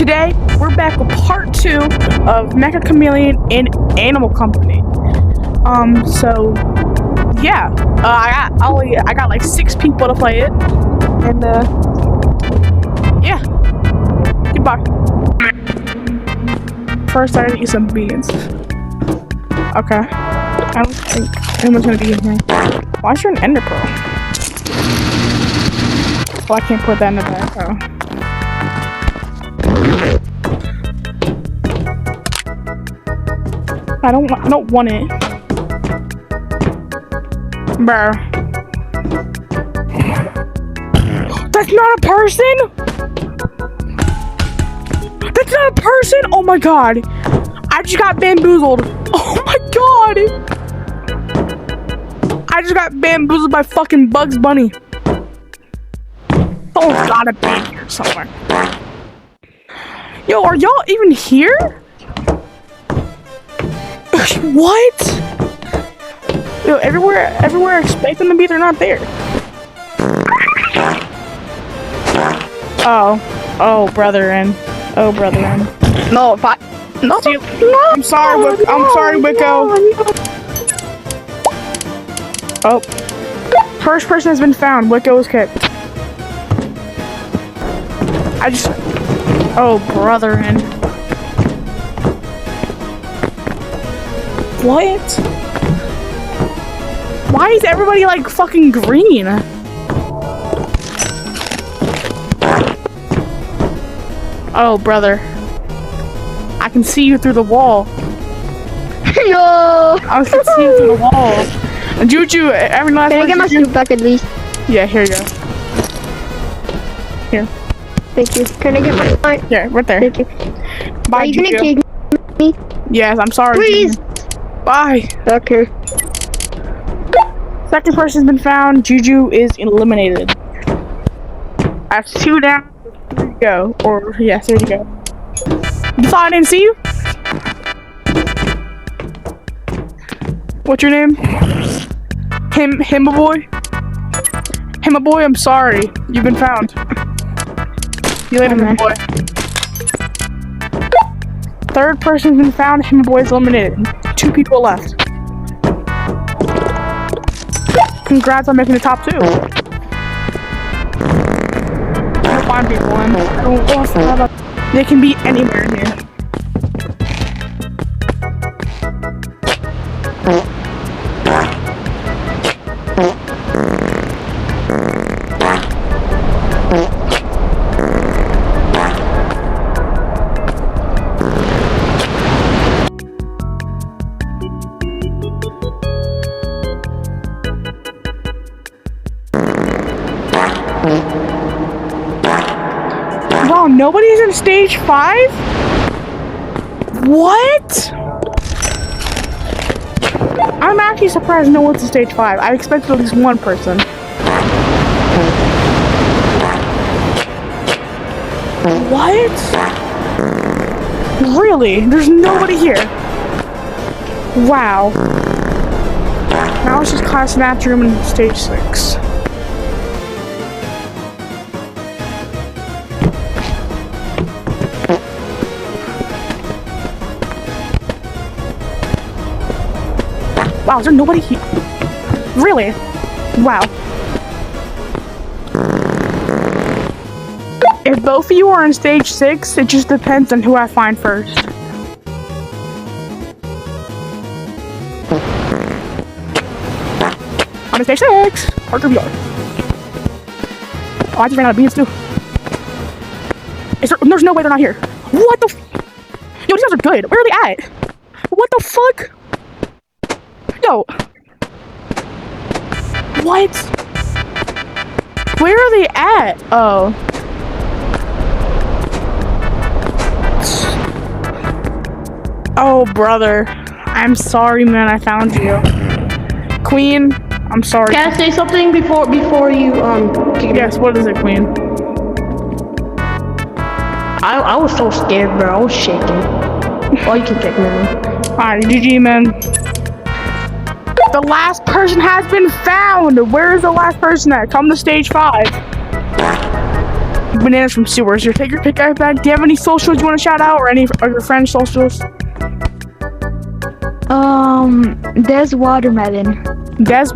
Today, we're back with part 2 of Mecha Chameleon in Animal Company. So yeah, I got like 6 people to play it, and yeah, goodbye. First, I gotta eat some beans. Okay, I don't think anyone's gonna be in here. Why is there an ender pearl? Oh, I can't put that in the bag. Oh. I don't want it. Bruh. That's not a person? That's not a person? Oh my god. I just got bamboozled. Oh my god. I just got bamboozled by fucking Bugs Bunny. Oh, gotta be here somewhere. Yo, are y'all even here? What? Yo, everywhere I expect them to be, they're not there. Oh, brethren. Oh, brethren. No, if I... No, I'm sorry, Wicco. Oh. First person has been found. Wicco was kicked. Oh, brethren. What? Why is everybody like fucking green? Oh, brother. I can see you through the wall. Yo! I can see you through the wall. And Juju, every last Can I get my suit back at least? Yeah, here you go. Here. Thank you. Can I get my... Yeah, right there. Thank you. Bye, Are you Juju. gonna kick me? Yes, I'm sorry. Please! Juju. Bye. Okay. Second person's been found. Juju is eliminated. That's 2 down. 3 to go. Or, yeah, 3 to go. You thought I didn't see you? What's your name? Himba boy? Himba boy, I'm sorry. You've been found. See you later, Himba boy. Third person's been found. Himba boy is eliminated. 2 people left. Congrats on making the top 2. I'll find people and they can be anywhere in here. Wow, nobody's in stage 5? What? I'm actually surprised no one's in stage 5. I expected at least 1 person. What? Really? There's nobody here. Wow. Now it's just class match room in stage 6. Wow, is there nobody here? Really? Wow. If both of you are in stage 6, it just depends on who I find first. I'm in stage 6! Parker VR. Oh, I just ran out of beans too. There's no way they're not here. What the f- Yo, these guys are good. Where are they at? What the fuck? Yo! What? Where are they at? Oh. Oh, brother. I'm sorry, man. I found you. Queen, I'm sorry. Can I say something before you Yes, what is it, Queen? I was so scared, bro. I was shaking. Oh, you can kick me. Alright, GG, man. The last person has been found. Where is the last person at? Come to stage 5. bananas from sewers. Take your pick, iPad. Do you have any socials you want to shout out, or any of your friends' socials? There's watermelon. Des